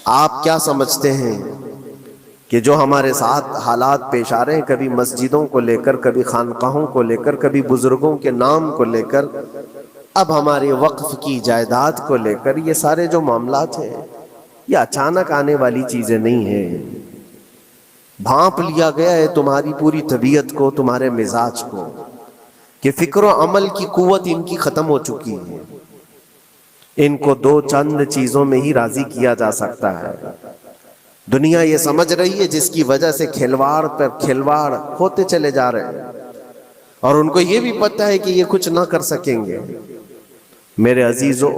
آپ کیا سمجھتے ہیں کہ جو ہمارے ساتھ حالات پیش آ رہے ہیں، کبھی مسجدوں کو لے کر، کبھی خانقاہوں کو لے کر، کبھی بزرگوں کے نام کو لے کر، اب ہمارے وقف کی جائیداد کو لے کر، یہ سارے جو معاملات ہیں یہ اچانک آنے والی چیزیں نہیں ہیں. بھانپ لیا گیا ہے تمہاری پوری طبیعت کو، تمہارے مزاج کو، کہ فکر و عمل کی قوت ان کی ختم ہو چکی ہے. ان کو دو چند چیزوں میں ہی راضی کیا جا سکتا ہے. دنیا یہ سمجھ رہی ہے جس کی وجہ سے کھلواڑ پر کھلواڑ ہوتے چلے جا رہے ہیں، اور ان کو یہ بھی پتہ ہے کہ یہ کچھ نہ کر سکیں گے. میرے عزیزو،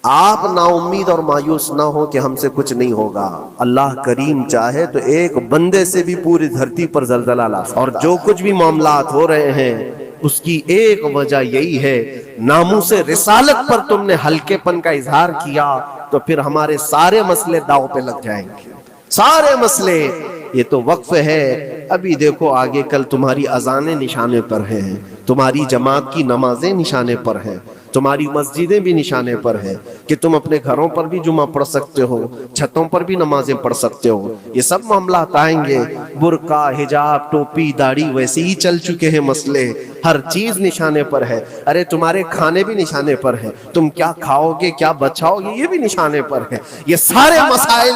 آپ نا امید اور مایوس نہ ہو کہ ہم سے کچھ نہیں ہوگا. اللہ کریم چاہے تو ایک بندے سے بھی پوری دھرتی پر زلزلہ لا سکتا ہے. اور جو کچھ بھی معاملات ہو رہے ہیں اس کی ایک وجہ یہی ہے، ناموس رسالت پر تم نے ہلکے پن کا اظہار کیا تو پھر ہمارے سارے مسئلے داؤ پہ لگ جائیں گے. سارے مسئلے. یہ تو وقف ہے. ابھی دیکھو آگے کل تمہاری اذانیں نشانے پر ہیں، تمہاری جماعت کی نمازیں نشانے پر ہیں، تمہاری مسجدیں بھی نشانے پر ہیں کہ تم اپنے گھروں پر بھی جمعہ پڑھ سکتے ہو، چھتوں پر بھی نمازیں پڑھ سکتے ہو. یہ سب معاملات آئیں گے. برقع، حجاب، ٹوپی، داڑھی ویسے ہی چل چکے ہیں مسئلے. ہر چیز نشانے پر ہے. ارے تمہارے کھانے بھی نشانے پر ہیں، تم کیا کھاؤ گے، کیا بچاؤ گے، یہ بھی نشانے پر ہے. یہ سارے مسائل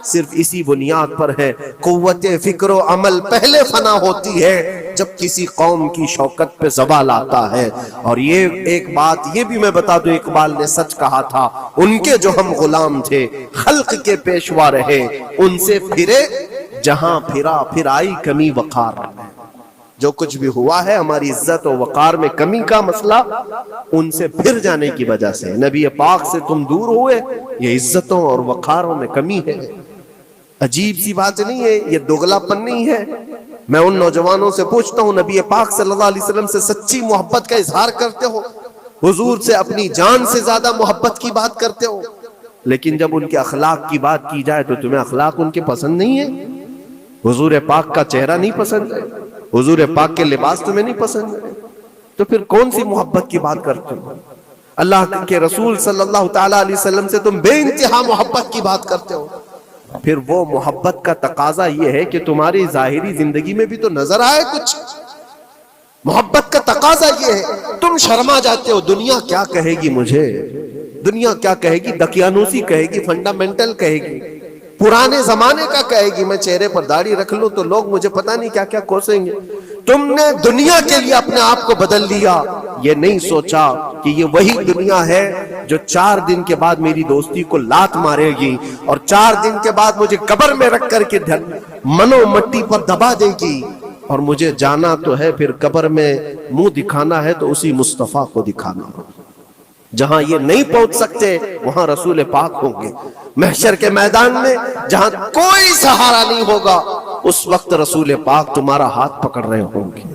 صرف اسی بنیاد پر ہے. قوت فکر و عمل پہلے فنا ہوتی ہے جب کسی قوم کی شوکت پہ زوال آتا ہے. اور یہ ایک بات یہ بھی میں بتا دوں، اقبال نے سچ کہا تھا، ان کے جو ہم غلام تھے خلق کے پیشوا رہے، ان سے پھرے جہاں پھرا پھر آئی کمی وقار. جو کچھ بھی ہوا ہے ہماری عزت و وقار میں کمی کا مسئلہ ان سے پھر جانے کی وجہ سے. نبی پاک سے تم دور ہوئے، یہ عزتوں اور وقاروں میں کمی ہے. عجیب سی بات نہیں ہے، یہ دوغلا پن نہیں ہے. میں ان نوجوانوں سے پوچھتا ہوں، نبی پاک صلی اللہ علیہ وسلم سے سچی محبت کا اظہار کرتے ہو، حضور سے اپنی جان سے زیادہ محبت کی بات کرتے ہو، لیکن جب ان کے اخلاق کی بات کی جائے تو تمہیں اخلاق ان کے پسند نہیں ہے. حضور پاک کا چہرہ نہیں پسند ہے، حضور پاک کے لباس تمہیں نہیں پسند ہے، تو پھر کون سی محبت کی بات کرتے ہو؟ اللہ کے رسول صلی اللہ تعالیٰ علیہ وسلم سے تم بے انتہا محبت کی بات کرتے ہو. پھر وہ محبت کا تقاضا یہ ہے کہ تمہاری ظاہری زندگی میں بھی تو نظر آئے کچھ. محبت کا تقاضا یہ ہے. تم شرما جاتے ہو، دنیا کیا کہے گی مجھے، دنیا کیا کہے گی، دقیانوسی کہے گی، فنڈامنٹل کہے گی، پرانے زمانے کا کہے گی. میں چہرے پر داڑھی رکھ لوں تو لوگ مجھے پتہ نہیں کیا کیا کوسیں گے. تم نے دنیا کے لیے اپنے آپ کو بدل لیا. یہ نہیں سوچا کہ یہ وہی دنیا ہے جو 4 دن کے بعد میری دوستی کو لات مارے گی، اور 4 دن کے بعد مجھے قبر میں رکھ کر کے منو مٹی پر دبا دے گی. اور مجھے جانا تو ہے، پھر قبر میں منہ دکھانا ہے تو اسی مصطفیٰ کو دکھانا. جہاں یہ نہیں پہنچ سکتے وہاں رسول پاک ہوں گے. محشر کے میدان میں جہاں کوئی سہارا نہیں ہوگا اس وقت رسول پاک تمہارا ہاتھ پکڑ رہے ہوں گے،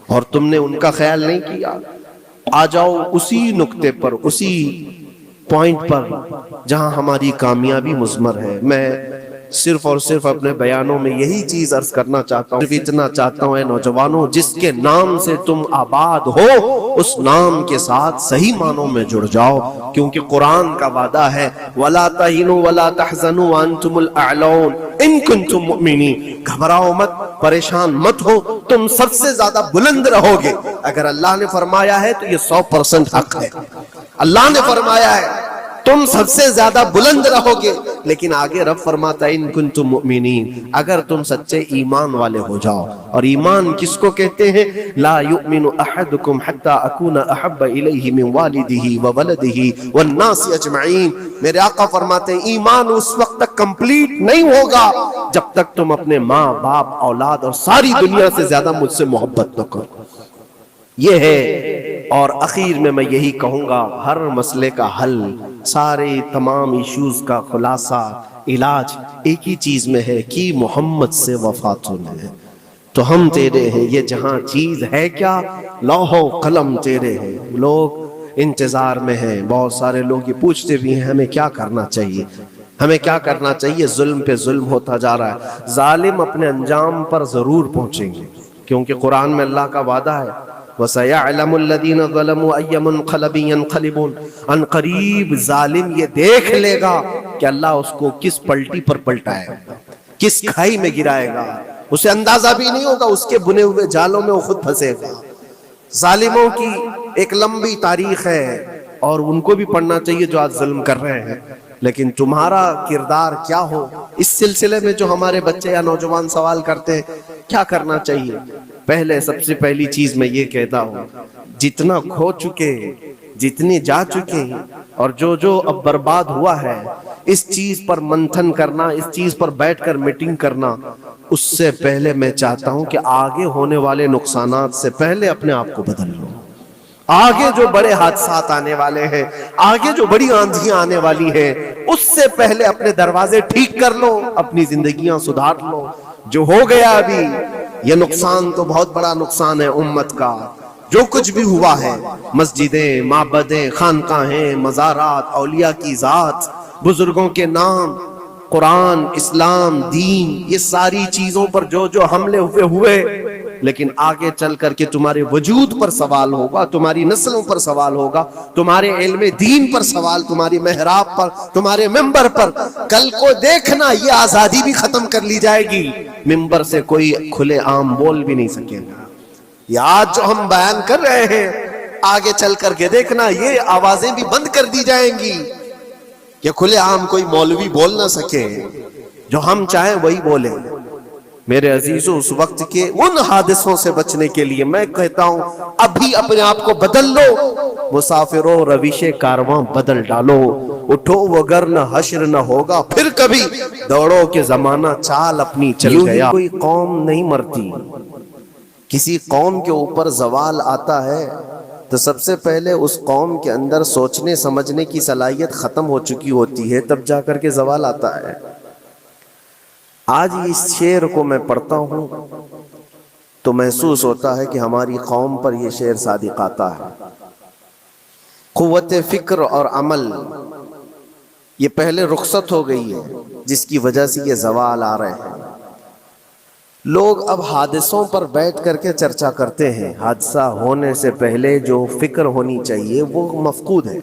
اور تم نے ان کا خیال نہیں کیا. آ جاؤ اسی نقطے پر، اسی پوائنٹ پر جہاں ہماری کامیابی مضمر ہے. میں صرف اور صرف اپنے بیانوں میں یہی چیز عرض کرنا چاہتا ہوں، صرف اتنا چاہتا ہوں اے نوجوانوں، جس کے نام سے تم آباد ہو اس نام کے ساتھ صحیح معنوں میں جڑ جاؤ، کیونکہ قرآن کا وعدہ ہے وَلَا تَهِنُوا وَلَا تَحْزَنُوا وَأَنْتُمُ الْأَعْلَوْنَ إِن كُنتُم مُؤْمِنِينَ. گھبراؤ مت، پریشان مت ہو، تم سب سے زیادہ بلند رہو گے. اگر اللہ نے فرمایا ہے تو یہ 100% حق ہے. اللہ نے فرمایا ہے تم سب سے زیادہ بلند رہو گے، لیکن آگے رب فرماتا ہے ان کنتم مؤمنین، اگر تم سچے ایمان والے ہو جاؤ. اور ایمان کس کو کہتے ہیں؟ لا یؤمن احدکم حتی اکون احب الیہ من والدہ وولدہ والناس اجمعین. میرے آقا فرماتے ہیں ایمان اس وقت تک کمپلیٹ نہیں ہوگا جب تک تم اپنے ماں باپ اولاد اور ساری دنیا سے زیادہ مجھ سے محبت نہ کرو. یہ ہے. اور اخیر میں یہی کہوں گا، ہر مسئلے کا حل، سارے تمام ایشوز کا خلاصہ، علاج ایک ہی چیز میں ہے کہ محمد سے وفا ہے تو ہم تیرے ہیں. یہ جہاں چیز ہے کیا، لوح و قلم تیرے ہیں. لوگ انتظار میں ہیں. بہت سارے لوگ یہ پوچھتے بھی ہیں ہمیں کیا کرنا چاہیے، ہمیں کیا کرنا چاہیے. ظلم پہ ظلم ہوتا جا رہا ہے. ظالم اپنے انجام پر ضرور پہنچیں گے، کیونکہ قرآن میں اللہ کا وعدہ ہے وَسَيَعْلَمُ الَّذِينَ ظَلَمُوا أَيَّ مُنْقَلَبٍ يَنْقَلِبُونَ. ان قریب ظالم یہ دیکھ لے گا کہ اللہ اس کو کس پلٹی پر پلٹائے گا، کس کھائی میں گرائے گا، اسے اندازہ بھی نہیں ہوگا، اس کے بنے ہوئے جالوں میں وہ خود پھنسے گا۔ ظالموں کی ایک لمبی تاریخ ہے اور ان کو بھی پڑھنا چاہیے جو آج ظلم کر رہے ہیں، لیکن تمہارا کردار کیا ہو، اس سلسلے میں جو ہمارے بچے یا نوجوان سوال کرتے ہیں کیا کرنا چاہیے۔ پہلے سب سے پہلی چیز میں یہ کہتا ہوں، جتنا کھو چکے، جتنے جا چکے ہیں اور جو اب برباد ہوا ہے، اس چیز پر منتھن کرنا، اس چیز پر بیٹھ کر میٹنگ کرنا، اس سے پہلے میں چاہتا ہوں کہ آگے ہونے والے نقصانات سے پہلے اپنے آپ کو بدل لو۔ آگے جو بڑے حادثات آنے والے ہیں، آگے جو بڑی آندھیاں آنے والی ہیں، اس سے پہلے اپنے دروازے ٹھیک کر لو، اپنی زندگیاں سدھار لو۔ جو ہو گیا ابھی، یہ نقصان تو بہت بڑا نقصان ہے امت کا۔ جو کچھ بھی ہوا ہے، مسجدیں، معبدیں، خانقاہیں، مزارات، اولیاء کی ذات، بزرگوں کے نام، قرآن، اسلام، دین، یہ ساری چیزوں پر جو حملے ہوئے، لیکن آگے چل کر کے تمہارے وجود پر سوال ہوگا، تمہاری نسلوں پر سوال ہوگا، تمہارے علم دین پر سوال، تمہاری محراب پر، تمہارے ممبر پر۔ کل کو دیکھنا یہ آزادی بھی ختم کر لی جائے گی، ممبر سے کوئی کھلے عام بول بھی نہیں سکے گا۔ یہ آج جو ہم بیان کر رہے ہیں، آگے چل کر کے دیکھنا یہ آوازیں بھی بند کر دی جائیں گی کہ کھلے عام کوئی مولوی بول نہ سکے، جو ہم چاہیں وہی بولیں۔ میرے عزیزو، اس وقت کے ان حادثوں سے بچنے کے لیے میں کہتا ہوں ابھی اپنے آپ کو بدل لو، مسافروں روش کارواں بدل ڈالو، اٹھو وگرنہ حشر نہ ہوگا پھر کبھی، دوڑو کہ زمانہ چال اپنی چل گیا۔ کوئی قوم نہیں مرتی، کسی قوم کے اوپر زوال آتا ہے تو سب سے پہلے اس قوم کے اندر سوچنے سمجھنے کی صلاحیت ختم ہو چکی ہوتی ہے، تب جا کر کے زوال آتا ہے۔ آج اس شعر کو میں پڑھتا ہوں تو محسوس ہوتا ہے کہ ہماری قوم پر یہ شعر صادق آتا ہے۔ قوت فکر اور عمل یہ پہلے رخصت ہو گئی ہے، جس کی وجہ سے یہ زوال آ رہے ہیں۔ لوگ اب حادثوں پر بیٹھ کر کے چرچا کرتے ہیں، حادثہ ہونے سے پہلے جو فکر ہونی چاہیے وہ مفقود ہے۔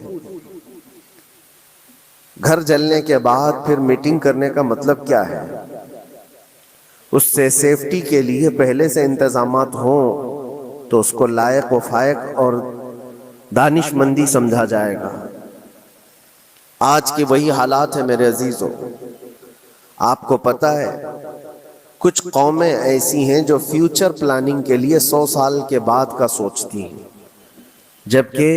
گھر جلنے کے بعد پھر میٹنگ کرنے کا مطلب کیا ہے؟ اس سے سیفٹی کے لیے پہلے سے انتظامات ہوں تو اس کو لائق و فائق اور دانش مندی سمجھا جائے گا۔ آج کے وہی حالات ہیں میرے عزیزوں۔ آپ کو پتہ ہے کچھ قومیں ایسی ہیں جو فیوچر پلاننگ کے لیے 100 سال کے بعد کا سوچتی ہیں، جبکہ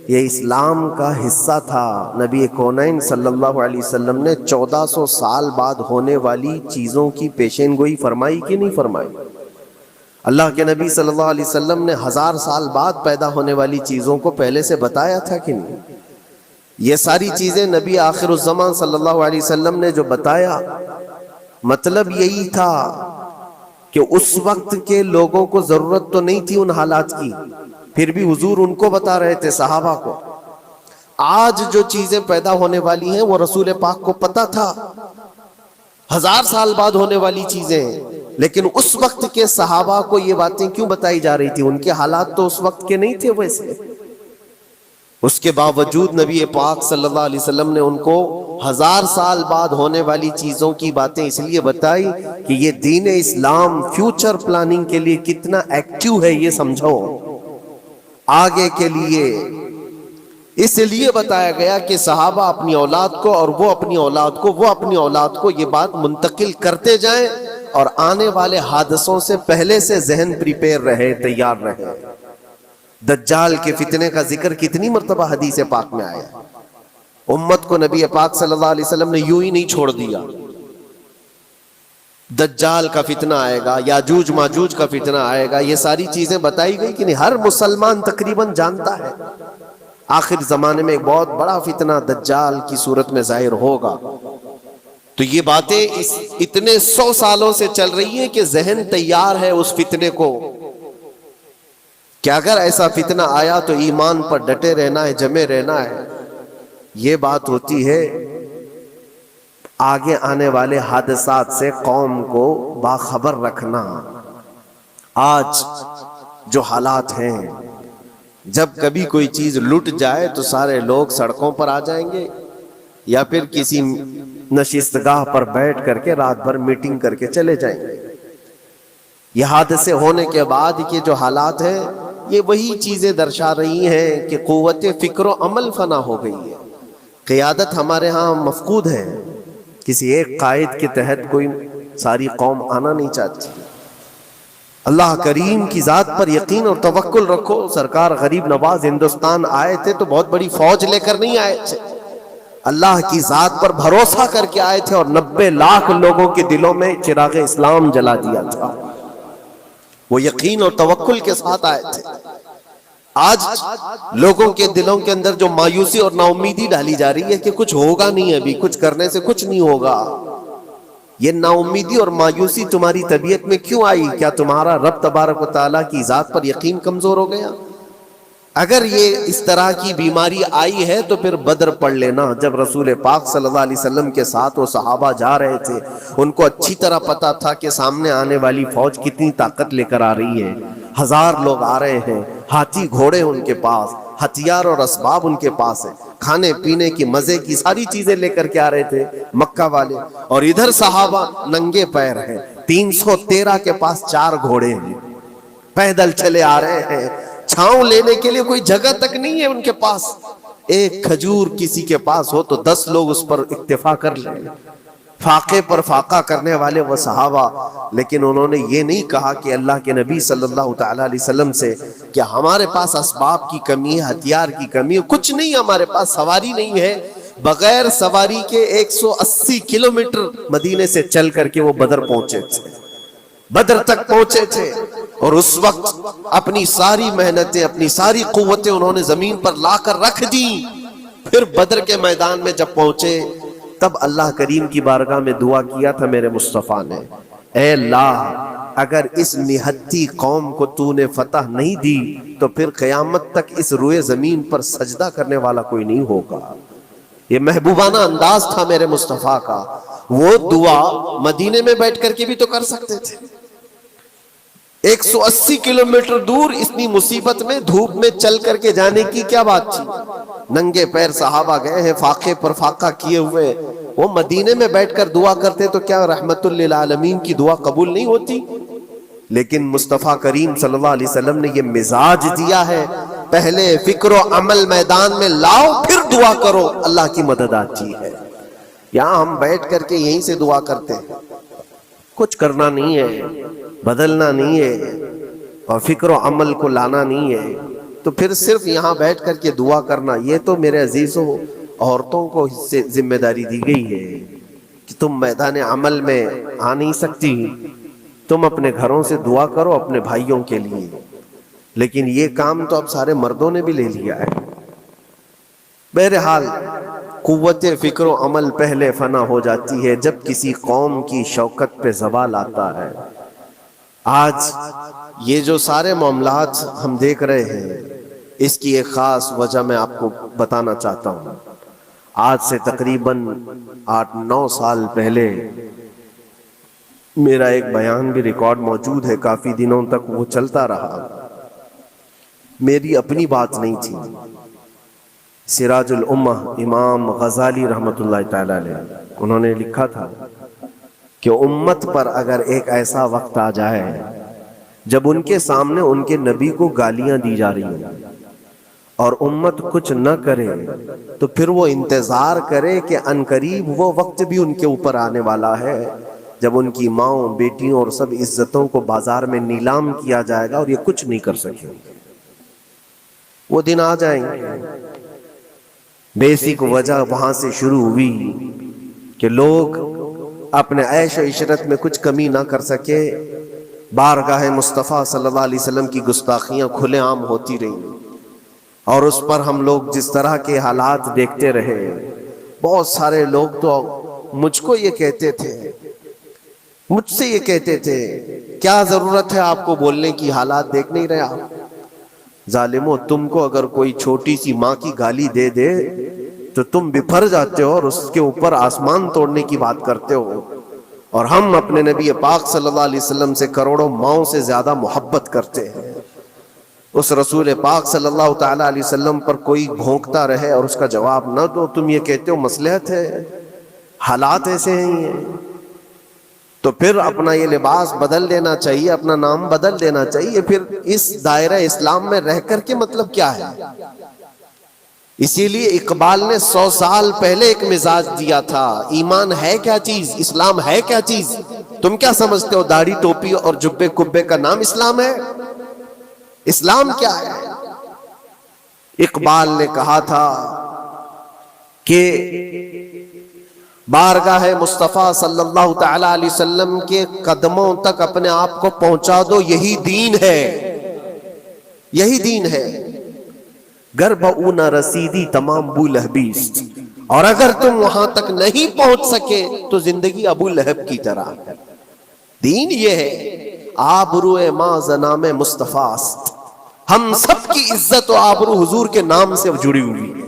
یہ اسلام کا حصہ تھا۔ نبی کونین صلی اللہ علیہ وسلم نے 1400 سال بعد ہونے والی چیزوں کی پیشین گوئی فرمائی کہ نہیں فرمائی؟ اللہ کے نبی صلی اللہ علیہ وسلم نے 1000 سال بعد پیدا ہونے والی چیزوں کو پہلے سے بتایا تھا کہ نہیں؟ یہ ساری چیزیں نبی آخر الزمان صلی اللہ علیہ وسلم نے جو بتایا، مطلب یہی تھا کہ اس وقت کے لوگوں کو ضرورت تو نہیں تھی ان حالات کی، پھر بھی حضور ان کو بتا رہے تھے، صحابہ کو۔ آج جو چیزیں پیدا ہونے والی ہیں وہ رسول پاک کو پتا تھا، 1000 سال بعد ہونے والی چیزیں، لیکن اس وقت کے صحابہ کو یہ باتیں کیوں بتائی جا رہی تھی؟ ان کے حالات تو اس وقت کے نہیں تھے ویسے۔ اس کے باوجود نبی پاک صلی اللہ علیہ وسلم نے ان کو 1000 سال بعد ہونے والی چیزوں کی باتیں اس لیے بتائی کہ یہ دین اسلام فیوچر پلاننگ کے لیے کتنا ایکٹیو ہے یہ سمجھو، آگے کے لیے۔ اس لیے بتایا گیا کہ صحابہ اپنی اولاد کو اور وہ اپنی اولاد کو، وہ اپنی اولاد کو یہ بات منتقل کرتے جائیں اور آنے والے حادثوں سے پہلے سے ذہن پریپیئر رہے، تیار رہے۔ دجال کے فتنے کا ذکر کتنی مرتبہ حدیث پاک میں آیا، امت کو نبی پاک صلی اللہ علیہ وسلم نے یوں ہی نہیں چھوڑ دیا۔ دجال کا فتنہ آئے گا، یاجوج ماجوج کا فتنہ آئے گا، یہ ساری چیزیں بتائی گئی کہ نہیں؟ ہر مسلمان تقریباً جانتا ہے آخر زمانے میں ایک بہت بڑا فتنہ دجال کی صورت میں ظاہر ہوگا۔ تو یہ باتیں اتنے 100 سالوں سے چل رہی ہیں کہ ذہن تیار ہے اس فتنے کو کہ اگر ایسا فتنہ آیا تو ایمان پر ڈٹے رہنا ہے، جمے رہنا ہے۔ یہ بات ہوتی ہے آگے آنے والے حادثات سے قوم کو باخبر رکھنا۔ آج جو حالات ہیں، جب کبھی کوئی چیز لٹ جائے تو سارے لوگ سڑکوں پر آ جائیں گے، یا پھر کسی نشستگاہ پر بیٹھ کر کے رات بھر میٹنگ کر کے چلے جائیں گے۔ یہ حادثے ہونے کے بعد کے جو حالات ہیں یہ وہی چیزیں درشا رہی ہیں کہ قوت فکر و عمل فنا ہو گئی ہے۔ قیادت ہمارے ہاں مفقود ہے، کسی ایک قائد کے تحت کوئی ساری قوم آنا نہیں چاہتی۔ اللہ کریم کی ذات پر یقین اور توکل رکھو۔ سرکار غریب نواز ہندوستان آئے تھے تو بہت بڑی فوج لے کر نہیں آئے تھے، اللہ کی ذات پر بھروسہ کر کے آئے تھے، اور 90 لاکھ لوگوں کے دلوں میں چراغ اسلام جلا دیا تھا۔ وہ یقین اور توکل کے ساتھ آئے تھے۔ آج لوگوں کے دلوں کے اندر جو مایوسی اور نا امیدی ڈالی جا رہی ہے کہ کچھ ہوگا نہیں، ابھی کچھ کرنے سے کچھ نہیں ہوگا، یہ نا امیدی اور مایوسی تمہاری طبیعت میں کیوں آئی؟ کیا تمہارا رب تبارک و تعالیٰ کی ذات پر یقین کمزور ہو گیا؟ اگر یہ اس طرح کی بیماری آئی ہے تو پھر بدر پڑھ لینا۔ جب رسول پاک صلی اللہ علیہ وسلم کے ساتھ وہ صحابہ جا رہے تھے، ان کو اچھی طرح پتا تھا کہ سامنے آنے والی فوج کتنی طاقت لے کر آ رہی ہے۔ 1000 لوگ آ رہے ہیں، ہاتھی گھوڑے ان کے پاس، ہتھیار اور اسباب ان کے پاس ہے، کھانے پینے کی مزے کی ساری چیزیں لے کر کے آ رہے تھے مکہ والے، اور ادھر صحابہ ننگے پیر ہیں، 313 کے پاس 4 گھوڑے ہیں، پیدل چلے آ رہے ہیں، چھاؤں لینے کے لیے کوئی جگہ تک نہیں ہے ان کے پاس۔ ایک کھجور کسی کے پاس ہو تو 10 لوگ اس پر اکتفا کر لیں، فاقے پر فاقہ کرنے والے وہ صحابہ۔ لیکن انہوں نے یہ نہیں کہا کہ اللہ کے نبی صلی اللہ تعالیٰ علیہ وسلم سے کہ ہمارے پاس اسباب کی کمی ہے، ہتھیار کی کمی ہے، کچھ نہیں، ہمارے پاس سواری نہیں ہے۔ بغیر سواری کے 180 کلومیٹر مدینے سے چل کر کے وہ بدر پہنچے تھے، بدر تک پہنچے تھے، اور اس وقت اپنی ساری محنتیں، اپنی ساری قوتیں انہوں نے زمین پر لا کر رکھ دی۔ پھر بدر کے میدان میں جب پہنچے تب اللہ کریم کی بارگاہ میں دعا کیا تھا میرے مصطفیٰ نے، اے اللہ اگر اس نہتی قوم کو تو نے فتح نہیں دی تو پھر قیامت تک اس روئے زمین پر سجدہ کرنے والا کوئی نہیں ہوگا۔ یہ محبوبانہ انداز تھا میرے مصطفیٰ کا۔ وہ دعا مدینے میں بیٹھ کر کے بھی تو کر سکتے تھے، 180 کلومیٹر دور اتنی مصیبت میں دھوپ میں چل کر کے جانے کی کیا بات تھی؟ ننگے پیر صحابہ گئے ہیں، فاقے پر فاقہ کیے ہوئے، وہ مدینے میں بیٹھ کر دعا کرتے تو کیا رحمت للعالمین کی دعا قبول نہیں ہوتی؟ لیکن مصطفیٰ کریم صلی اللہ علیہ وسلم نے یہ مزاج دیا ہے، پہلے فکر و عمل میدان میں لاؤ پھر دعا کرو، اللہ کی مدد آتی ہے۔ یہاں ہم بیٹھ کر کے یہیں سے دعا کرتے ہیں، کچھ کرنا نہیں ہے، بدلنا نہیں ہے، اور فکر و عمل کو لانا نہیں ہے، تو پھر صرف یہاں بیٹھ کر کے دعا کرنا، یہ تو میرے عزیزوں عورتوں کو اس سے ذمہ داری دی گئی ہے کہ تم میدان عمل میں آ نہیں سکتی، تم اپنے گھروں سے دعا کرو اپنے بھائیوں کے لیے۔ لیکن یہ کام تو اب سارے مردوں نے بھی لے لیا ہے۔ بہرحال قوت فکر و عمل پہلے فنا ہو جاتی ہے جب کسی قوم کی شوکت پہ زوال آتا ہے۔ آج یہ جو سارے معاملات ہم دیکھ رہے ہیں، اس کی ایک خاص وجہ میں آپ کو بتانا چاہتا ہوں۔ آج سے تقریباً 8-9 سال پہلے میرا ایک بیان بھی ریکارڈ موجود ہے، کافی دنوں تک وہ چلتا رہا، میری اپنی بات نہیں تھی۔ سراج الامہ امام غزالی رحمت اللہ تعالی علیہ، انہوں نے لکھا تھا کہ امت پر اگر ایک ایسا وقت آ جائے جب ان کے سامنے ان کے نبی کو گالیاں دی جا رہی ہیں اور امت کچھ نہ کرے، تو پھر وہ انتظار کرے کہ عنقریب وہ وقت بھی ان کے اوپر آنے والا ہے جب ان کی ماؤں، بیٹیوں اور سب عزتوں کو بازار میں نیلام کیا جائے گا اور یہ کچھ نہیں کر سکیں گے۔ وہ دن آ جائیں گے۔ بیسک وجہ وہاں سے شروع ہوئی کہ لوگ اپنے عیش و عشرت میں کچھ کمی نہ کر سکے، بارگاہ مصطفیٰ صلی اللہ علیہ وسلم کی گستاخیاں کھلے عام ہوتی رہیں، اور اس پر ہم لوگ جس طرح کے حالات دیکھتے رہے۔ بہت سارے لوگ تو مجھ کو یہ کہتے تھے، مجھ سے یہ کہتے تھے، کیا ضرورت ہے آپ کو بولنے کی، حالات دیکھ نہیں رہے آپ؟ ظالمو، تم کو اگر کوئی چھوٹی سی ماں کی گالی دے دے تو تم بپھر جاتے ہو اور اس کے اوپر آسمان توڑنے کی بات کرتے ہو، اور ہم اپنے نبی پاک صلی اللہ علیہ وسلم سے کروڑوں ماؤں سے زیادہ محبت کرتے ہیں۔ اس رسول پاک صلی اللہ تعالی علیہ وسلم پر کوئی بھونکتا رہے اور اس کا جواب نہ دو، تم یہ کہتے ہو مصلحت ہے، حالات ایسے ہیں، تو پھر اپنا یہ لباس بدل دینا چاہیے، اپنا نام بدل دینا چاہیے۔ پھر اس دائرہ اسلام میں رہ کر کے مطلب کیا ہے؟ اسی لیے اقبال نے 100 سال پہلے ایک مزاج دیا تھا، ایمان ہے کیا چیز، اسلام ہے کیا چیز؟ تم کیا سمجھتے ہو داڑھی ٹوپی اور جبے کبے کا نام اسلام ہے؟ اسلام کیا ہے؟ اقبال نے کہا تھا کہ بارگاہ مصطفیٰ صلی اللہ تعالی علیہ وسلم کے قدموں تک اپنے آپ کو پہنچا دو، یہی دین ہے، یہی دین ہے۔ گر بہو نہ رسیدی تمام ابو لہبیست، اور اگر تم وہاں تک نہیں پہنچ سکے تو زندگی ابو لہب کی طرح۔ دین یہ ہے، آبرو ماں زنام مصطفیٰ است، ہم سب کی عزت و آبرو حضور کے نام سے جڑی ہوئی ہے،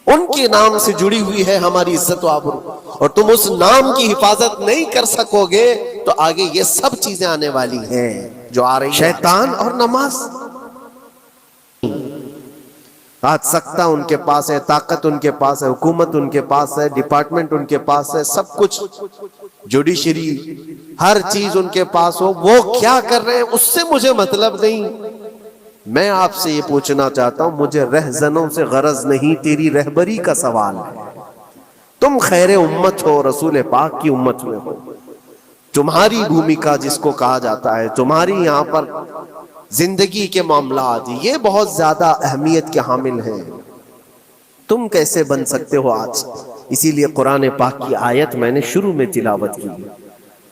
ان کے نام سے جڑی ہوئی ہے ہماری عزت و آبرو، اور تم اس نام کی حفاظت نہیں کر سکو گے تو آگے یہ سب چیزیں آنے والی ہیں جو آ رہی ہیں، شیطان اور نماز۔ آج سکتہ ان کے پاس ہے، طاقت ان کے پاس ہے، حکومت ان کے پاس ہے، ڈپارٹمنٹ ان کے پاس ہے، سب کچھ، جوڈیشری، ہر چیز ان کے پاس ہو، وہ کیا کر رہے ہیں اس سے مجھے مطلب نہیں۔ میں آپ سے یہ پوچھنا چاہتا ہوں، مجھے رہزنوں سے غرض نہیں، تیری رہبری کا سوال ہے۔ تم خیر امت ہو، رسول پاک کی امت میں ہو، تمہاری بھومکا جس کو کہا جاتا ہے، تمہاری یہاں پر زندگی کے معاملات یہ بہت زیادہ اہمیت کے حامل ہیں، تم کیسے بن سکتے ہو آج؟ اسی لیے قرآن پاک کی آیت میں نے شروع میں تلاوت کی،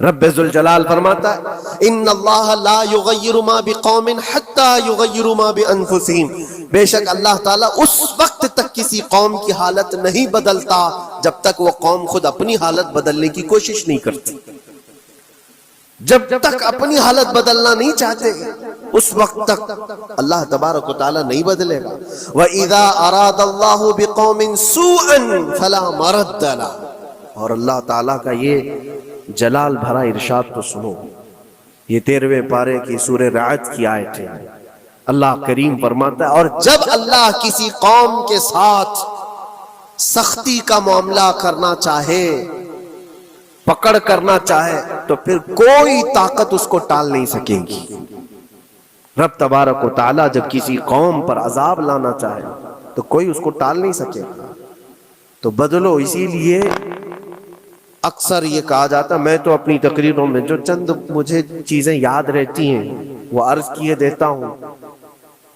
رب ذوالجلال فرماتا ہے ان اللہ لا یغیر ما بقوم حتی یغیروا ما بانفسہم، بے شک اللہ تعالیٰ اس وقت تک کسی قوم کی حالت نہیں بدلتا جب تک وہ قوم خود اپنی حالت بدلنے کی کوشش نہیں کرتی۔ جب تک اپنی حالت بدلنا نہیں چاہتے اس وقت تک اللہ تبارک و تعالیٰ نہیں بدلے گا۔ وَإِذَا أَرَادَ اللَّهُ بِقَوْمٍ سُوءًا فَلَا مَرَدَّ لَهُ، اور اللہ تعالیٰ کا یہ جلال بھرا ارشاد تو سنو، یہ 13ویں پارے کی سورہ رعد کی آیت ہے۔ اللہ کریم فرماتا ہے اور جب اللہ کسی قوم کے ساتھ سختی کا معاملہ کرنا چاہے، پکڑ کرنا چاہے، تو پھر کوئی طاقت اس کو ٹال نہیں سکے گی۔ رب تبارک و تعالیٰ جب کسی قوم پر عذاب لانا چاہے تو کوئی اس کو ٹال نہیں سکے گا، تو بدلو۔ اسی لیے اکثر یہ کہا جاتا، میں تو اپنی تقریروں میں جو چند مجھے چیزیں یاد رہتی ہیں وہ عرض کیے دیتا ہوں،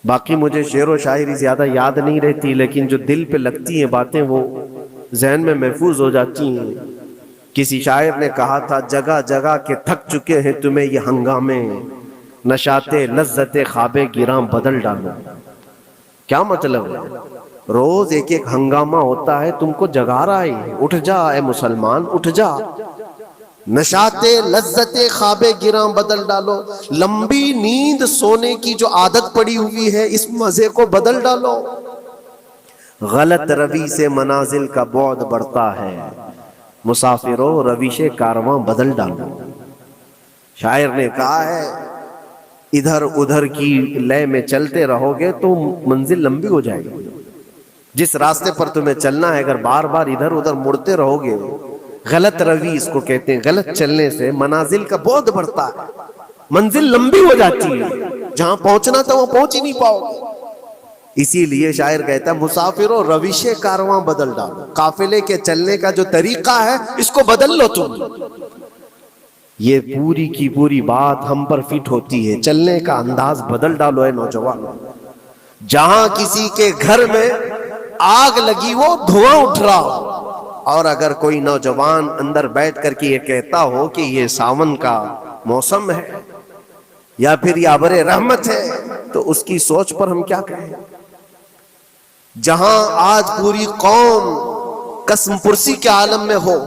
باقی مجھے شعر و شاعری زیادہ یاد نہیں رہتی، لیکن جو دل پہ لگتی ہیں باتیں وہ ذہن میں محفوظ ہو جاتی ہیں۔ کسی شاعر نے کہا تھا جگہ جگہ کے تھک چکے ہیں تمہیں یہ ہنگامے، نشاط لذت خواب گراں بدل ڈالو۔ کیا مطلب ہے؟ روز ایک ایک ہنگامہ ہوتا ہے، تم کو جگا رہا ہے، اٹھ جا اے مسلمان، اٹھ جا، نشاط لذت خواب گراں بدل ڈالو، لمبی نیند سونے کی جو عادت پڑی ہوئی ہے اس مزے کو بدل ڈالو، غلط روی سے منازل کا بعد بڑھتا ہے، مسافروں رویش کارواں بدل ڈالو۔ شاعر نے کہا ہے ادھر ادھر کی لے میں چلتے رہو گے تو منزل لمبی ہو جائے گی۔ جس راستے پر تمہیں چلنا ہے اگر بار بار ادھر ادھر مڑتے رہو گے، غلط روی اس کو کہتے ہیں، غلط چلنے سے منازل کا بعد بڑھتا ہے، منزل لمبی ہو جاتی ہے، جہاں پہنچنا تھا وہ پہنچ ہی نہیں پاؤ گے۔ اسی لیے شاعر کہتا ہے مسافروں رویش کارواں بدل ڈالو، قافلے کے چلنے کا جو طریقہ ہے اس کو بدل لو تم۔ یہ پوری کی پوری بات ہم پر فٹ ہوتی ہے، چلنے کا انداز بدل ڈالو اے نوجوان۔ جہاں کسی کے گھر میں آگ لگی وہ دھواں اٹھ رہا ہو، اور اگر کوئی نوجوان اندر بیٹھ کر کے یہ کہتا ہو کہ یہ ساون کا موسم ہے یا پھر یہ ابر رحمت ہے، تو اس کی سوچ پر ہم کیا کہیں؟ جہاں آج پوری قوم قسم پرسی کے عالم میں ہو،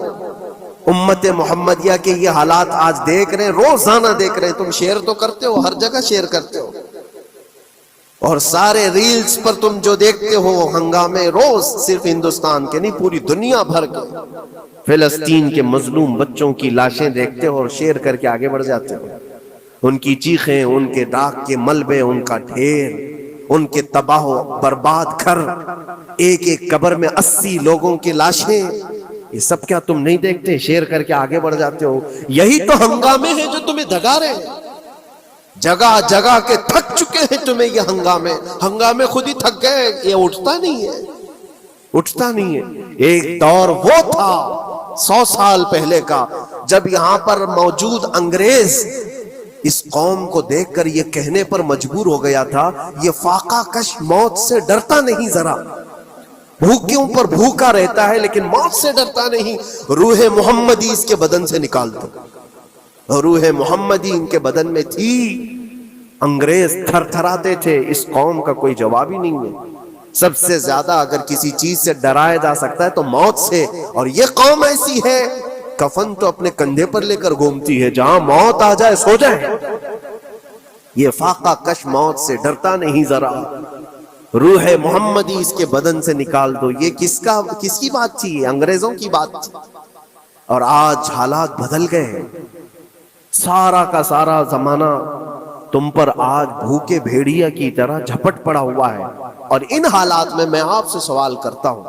امت محمدیہ کے یہ حالات آج دیکھ رہے ہیں، روزانہ دیکھ رہے ہیں۔ تم شیئر تو کرتے ہو، ہر جگہ شیئر کرتے ہو، اور سارے ریلز پر تم جو دیکھتے ہو ہنگامے روز، صرف ہندوستان کے نہیں پوری دنیا بھر کے فلسطین کے مظلوم بچوں کی لاشیں دیکھتے ہو اور شیئر کر کے آگے بڑھ جاتے ہو۔ ان کی چیخیں، ان کے داغ کے ملبے، ان کا ڈھیر، ان کے تباہ و برباد گھر، ایک ایک قبر میں 80 لوگوں کی لاشیں، یہ سب کیا تم نہیں دیکھتے؟ شیئر کر کے آگے بڑھ جاتے ہو۔ یہی تو ہنگامے ہیں جو تمہیں دگا رہے ہیں، جگہ جگہ کے تھک چکے ہیں تمہیں یہ ہنگامے خود ہی تھک گئے، یہ اٹھتا نہیں ہے۔ ایک دور وہ تھا 100 سال پہلے کا، جب یہاں پر موجود انگریز اس قوم کو دیکھ کر یہ کہنے پر مجبور ہو گیا تھا، یہ فاقہ کش موت سے ڈرتا نہیں ذرا، بھوکیوں پر بھوکا رہتا ہے لیکن موت سے ڈرتا نہیں، روح محمدی اس کے بدن سے نکال دو۔ روح محمدی ان کے بدن میں تھی، انگریز تھر تھراتے تھے۔ اس قوم کا کوئی جواب ہی نہیں ہے۔ سب سے زیادہ اگر کسی چیز سے ڈرایا جا سکتا ہے تو موت سے، اور یہ قوم ایسی ہے کفن تو اپنے کندھے پر لے کر گھومتی ہے، جہاں موت آ جائے سو جائے۔ یہ فاقہ کش موت سے ڈرتا نہیں ذرا، روح محمدی اس کے بدن سے نکال دو۔ یہ کس کی بات تھی؟ انگریزوں کی بات تھی۔ اور آج حالات بدل گئے، سارا کا سارا زمانہ تم پر آج بھوکے بھیڑیا کی طرح جھپٹ پڑا ہوا ہے۔ اور ان حالات میں آپ سے سوال کرتا ہوں،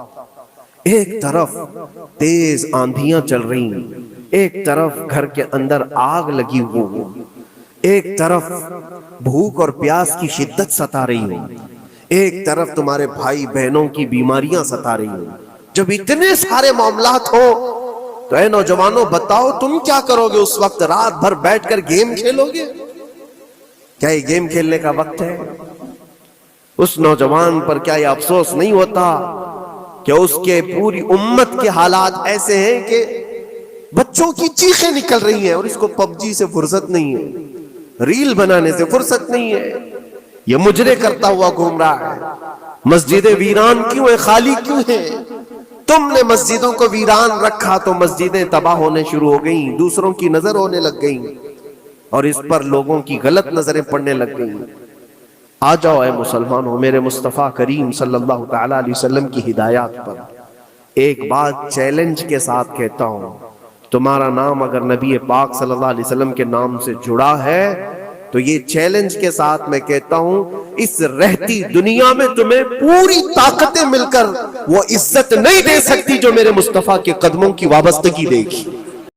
ایک طرف تیز آندھیاں چل رہی ہیں، ایک طرف گھر کے اندر آگ لگی ہوئی، ایک طرف بھوک اور پیاس کی شدت ستا رہی ہے، ایک طرف تمہارے بھائی بہنوں کی بیماریاں ستا رہی ہیں۔ جب اتنے سارے معاملات ہو تو اے نوجوانوں بتاؤ تم کیا کرو گے؟ اس وقت رات بھر بیٹھ کر گیم کھیلو گے؟ کیا یہ گیم کھیلنے کا وقت ہے؟ اس نوجوان پر کیا یہ افسوس نہیں ہوتا کہ اس کے پوری امت کے حالات ایسے ہیں کہ بچوں کی چیخیں نکل رہی ہیں اور اس کو پب جی سے فرصت نہیں ہے، ریل بنانے سے فرصت نہیں ہے، یہ مجرے کرتا ہوا گھوم رہا ہے۔ مسجدیں ویران کیوں ہیں؟ خالی کیوں ہیں؟ تم نے مسجدوں کو ویران رکھا تو مسجدیں تباہ ہونے شروع ہو گئیں، دوسروں کی نظر ہونے لگ گئیں اور اس پر لوگوں کی غلط نظریں پڑنے لگ گئیں۔ آ جاؤ اے مسلمانوں، میرے مصطفیٰ کریم صلی اللہ تعالیٰ علیہ وسلم کی ہدایات پر ایک بات چیلنج کے ساتھ کہتا ہوں، تمہارا نام اگر نبی پاک صلی اللہ علیہ وسلم کے نام سے جڑا ہے تو یہ چیلنج کے ساتھ میں کہتا ہوں، اس رہتی دنیا میں تمہیں پوری طاقتیں مل کر وہ عزت نہیں دے سکتی جو میرے مصطفیٰ کے قدموں کی وابستگی دے گی۔